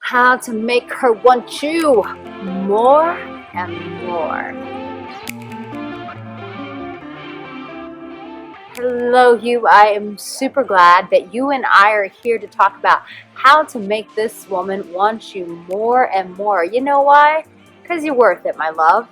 how to make her want you more and more. Hello, you. I am super glad that you and I are here to talk about how to make this woman want you more and more. You know why? Because you're worth it, my love.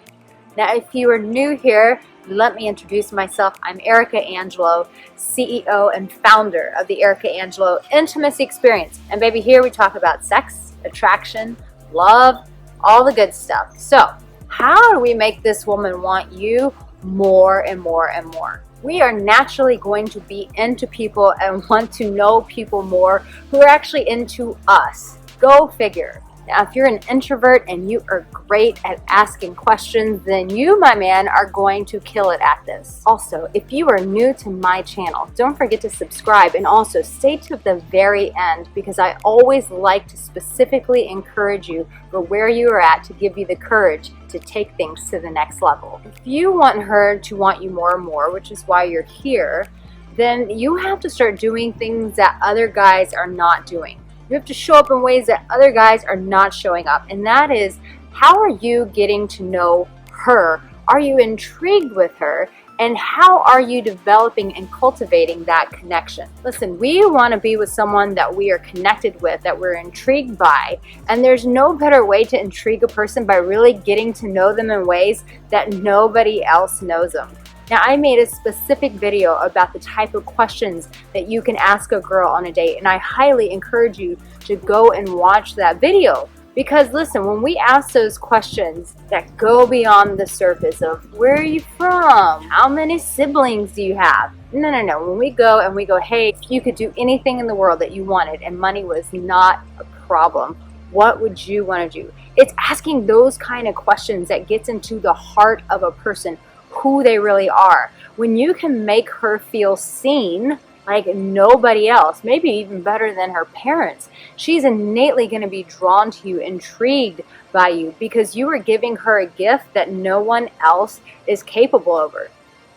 Now, if you are new here, let me introduce myself. I'm Arica Angelo, CEO and founder of the Arica Angelo Intimacy Experience. And baby, here we talk about sex, attraction, love, all the good stuff. So, how do we make this woman want you more and more and more? We are naturally going to be into people and want to know people more who are actually into us. Go figure. Now, if you're an introvert and you are great at asking questions, then you, my man, are going to kill it at this. Also, if you are new to my channel, don't forget to subscribe and also stay to the very end because I always like to specifically encourage you for where you are at to give you the courage to take things to the next level. If you want her to want you more and more, which is why you're here, then you have to start doing things that other guys are not doing. You have to show up in ways that other guys are not showing up. And that is, how are you getting to know her? Are you intrigued with her? And how are you developing and cultivating that connection? Listen, we want to be with someone that we are connected with, that we're intrigued by. And there's no better way to intrigue a person by really getting to know them in ways that nobody else knows them. Now, I made a specific video about the type of questions that you can ask a girl on a date, and I highly encourage you to go and watch that video. Because listen, when we ask those questions that go beyond the surface of where are you from? How many siblings do you have? No. When we go and we go, hey, if you could do anything in the world that you wanted and money was not a problem, what would you want to do? It's asking those kind of questions that gets into the heart of a person, who they really are. When you can make her feel seen like nobody else, maybe even better than her parents, she's innately going to be drawn to you, intrigued by you, because you are giving her a gift that no one else is capable of her.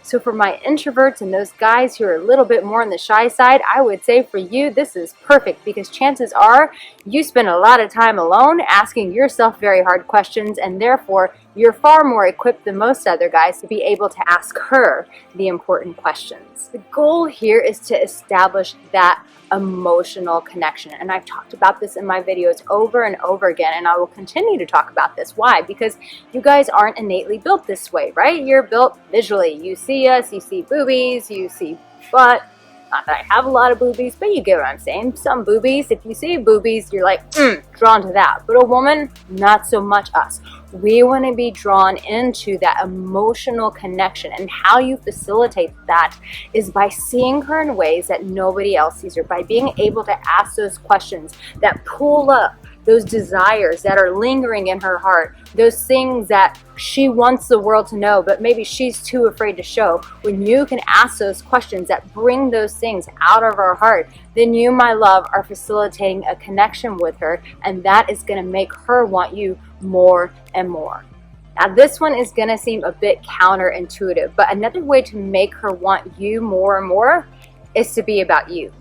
So for my introverts and those guys who are a little bit more on the shy side, I would say for you, this is perfect because chances are you spend a lot of time alone asking yourself very hard questions, and therefore you're far more equipped than most other guys to be able to ask her the important questions. The goal here is to establish that emotional connection. And I've talked about this in my videos over and over again, and I will continue to talk about this. Why? Because you guys aren't innately built this way, right? You're built visually. You see us, you see boobies, you see butt. Not that I have a lot of boobies, but you get what I'm saying. Some boobies, if you see boobies, you're like, drawn to that. But a woman, not so much us. We want to be drawn into that emotional connection, and how you facilitate that is by seeing her in ways that nobody else sees her, by being able to ask those questions that pull up those desires that are lingering in her heart, those things that she wants the world to know, but maybe she's too afraid to show. When you can ask those questions that bring those things out of her heart, then you, my love, are facilitating a connection with her, and that is going to make her want you more and more. Now, this one is going to seem a bit counterintuitive, but another way to make her want you more and more is to be about you.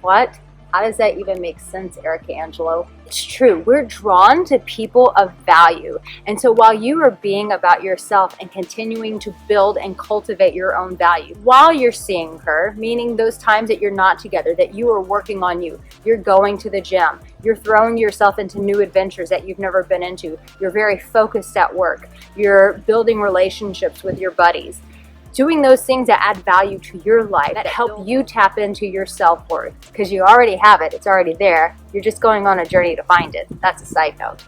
What? How does that even make sense, Arica Angelo? It's true. We're drawn to people of value. And so while you are being about yourself and continuing to build and cultivate your own value, while you're seeing her, meaning those times that you're not together, that you are working on you, you're going to the gym, you're throwing yourself into new adventures that you've never been into, you're very focused at work, you're building relationships with your buddies, doing those things that add value to your life, that help you tap into your self-worth, because you already have it, it's already there, you're just going on a journey to find it. That's a side note.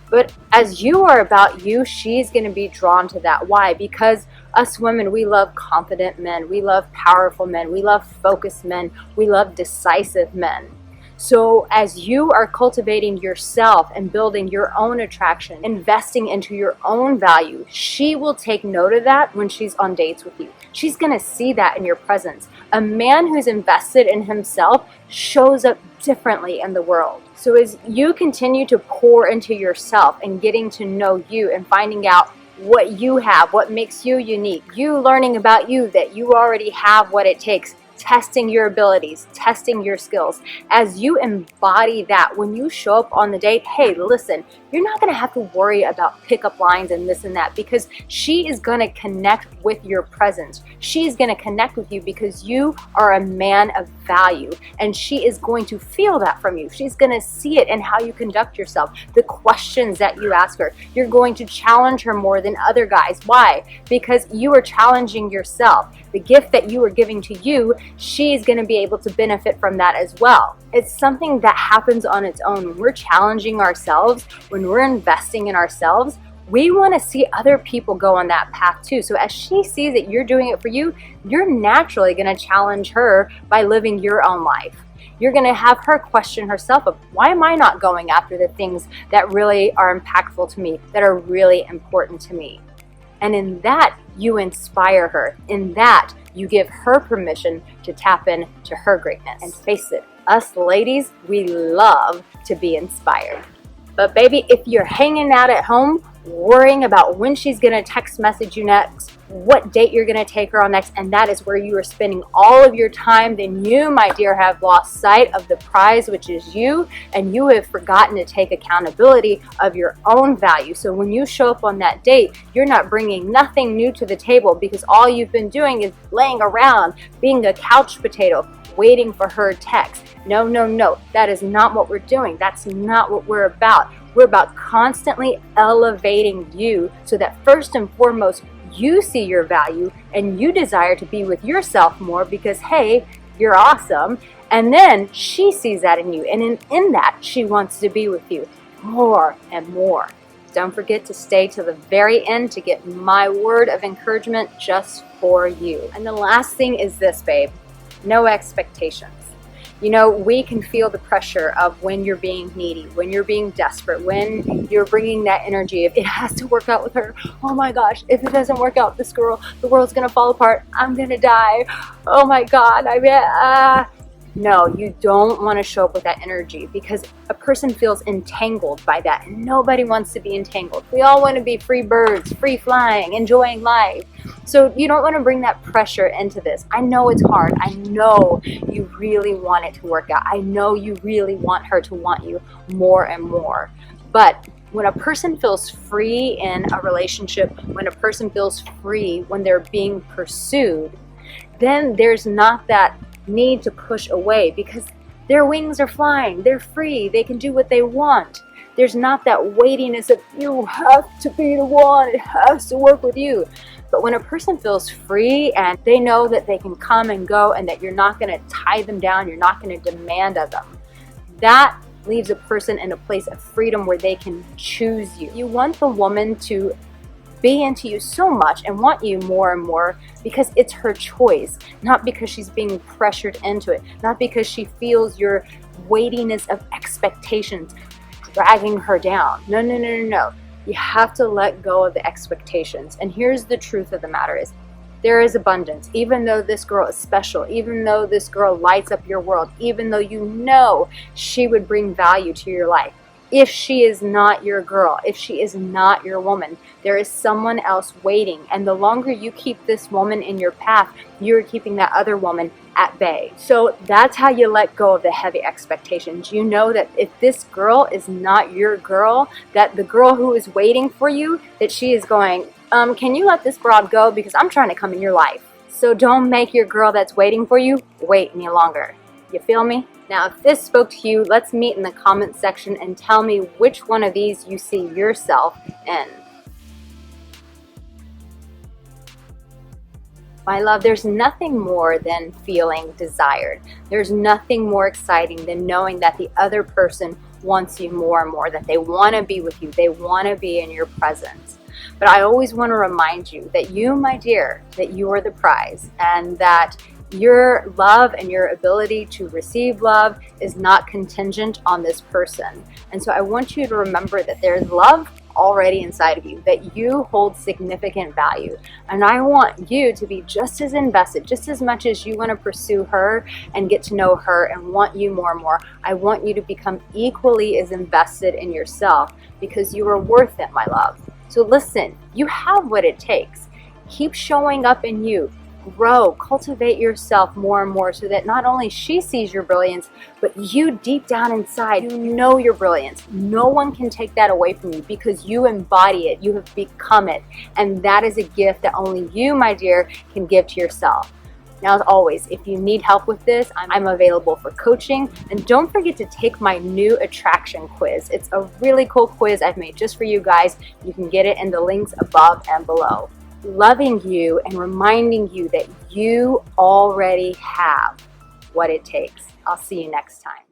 But as you are about you, she's going to be drawn to that. Why? Because us women, we love confident men, we love powerful men, we love focused men, we love decisive men. So as you are cultivating yourself and building your own attraction, investing into your own value, she will take note of that when she's on dates with you. She's going to see that in your presence. A man who's invested in himself shows up differently in the world. So as you continue to pour into yourself and getting to know you and finding out what you have, what makes you unique, you learning about you, that you already have what it takes, testing your abilities, testing your skills. As you embody that, when you show up on the date, hey, listen, you're not going to have to worry about pickup lines and this and that, because she is going to connect with your presence. She's going to connect with you because you are a man of value, and she is going to feel that from you. She's going to see it in how you conduct yourself, the questions that you ask her. You're going to challenge her more than other guys. Why? Because you are challenging yourself. The gift that you are giving to you, she's going to be able to benefit from that as well. It's something that happens on its own. When we're challenging ourselves, when we're investing in ourselves, we want to see other people go on that path too. So as she sees that you're doing it for you, you're naturally going to challenge her by living your own life. You're going to have her question herself of, why am I not going after the things that really are impactful to me, that are really important to me? And in that, you inspire her. In that, you give her permission to tap into her greatness. And face it, us ladies, we love to be inspired. But baby, if you're hanging out at home, worrying about when she's going to text message you next, what date you're going to take her on next, and that is where you are spending all of your time, then you, my dear, have lost sight of the prize, which is you, and you have forgotten to take accountability of your own value. So when you show up on that date, you're not bringing nothing new to the table, because all you've been doing is laying around, being a couch potato, waiting for her text. No, no, no. That is not what we're doing. That's not what we're about. We're about constantly elevating you so that first and foremost, you see your value and you desire to be with yourself more because, hey, you're awesome. And then she sees that in you. And in that, she wants to be with you more and more. Don't forget to stay to the very end to get my word of encouragement just for you. And the last thing is this, babe. No expectations. You know, we can feel the pressure of when you're being needy, when you're being desperate, when you're bringing that energy of it has to work out with her. Oh my gosh, if it doesn't work out with this girl, the world's going to fall apart. I'm going to die. Oh my God. No, you don't want to show up with that energy, because a person feels entangled by that. And nobody wants to be entangled. We all want to be free birds, free flying, enjoying life. So you don't want to bring that pressure into this. I know it's hard. I know you really want it to work out. I know you really want her to want you more and more. But when a person feels free in a relationship, when a person feels free when they're being pursued, then there's not that need to push away, because their wings are flying. They're free. They can do what they want. There's not that weightiness of you have to be the one. It has to work with you. But when a person feels free and they know that they can come and go and that you're not going to tie them down, you're not going to demand of them, that leaves a person in a place of freedom where they can choose you. You want the woman to be into you so much and want you more and more because it's her choice, not because she's being pressured into it, not because she feels your weightiness of expectations dragging her down. No, no, no, no, no. You have to let go of the expectations. And here's the truth of the matter is, there is abundance. Even though this girl is special, even though this girl lights up your world, even though you know she would bring value to your life, if she is not your girl, if she is not your woman, there is someone else waiting. And the longer you keep this woman in your path, you're keeping that other woman at bay. So that's how you let go of the heavy expectations. You know that if this girl is not your girl, that the girl who is waiting for you, that she is going, can you let this broad go, because I'm trying to come in your life. So don't make your girl that's waiting for you wait any longer. You feel me? Now, if this spoke to you, let's meet in the comment section and tell me which one of these you see yourself in. My love, there's nothing more than feeling desired. There's nothing more exciting than knowing that the other person wants you more and more, that they want to be with you, they want to be in your presence. But I always want to remind you that you, my dear, that you are the prize, and that your love and your ability to receive love is not contingent on this person. And so I want you to remember that there's love already inside of you, that you hold significant value. And I want you to be just as invested, just as much as you want to pursue her and get to know her and want you more and more. I want you to become equally as invested in yourself, because you are worth it, my love. So listen, you have what it takes. Keep showing up in you. grow, cultivate yourself more and more so that not only she sees your brilliance, but you deep down inside, you know your brilliance. No one can take that away from you because you embody it, you have become it. And that is a gift that only you, my dear, can give to yourself. Now, as always, if you need help with this, I'm available for coaching. And don't forget to take my new attraction quiz. It's a really cool quiz I've made just for you guys. You can get it in the links above and below. Loving you and reminding you that you already have what it takes. I'll see you next time.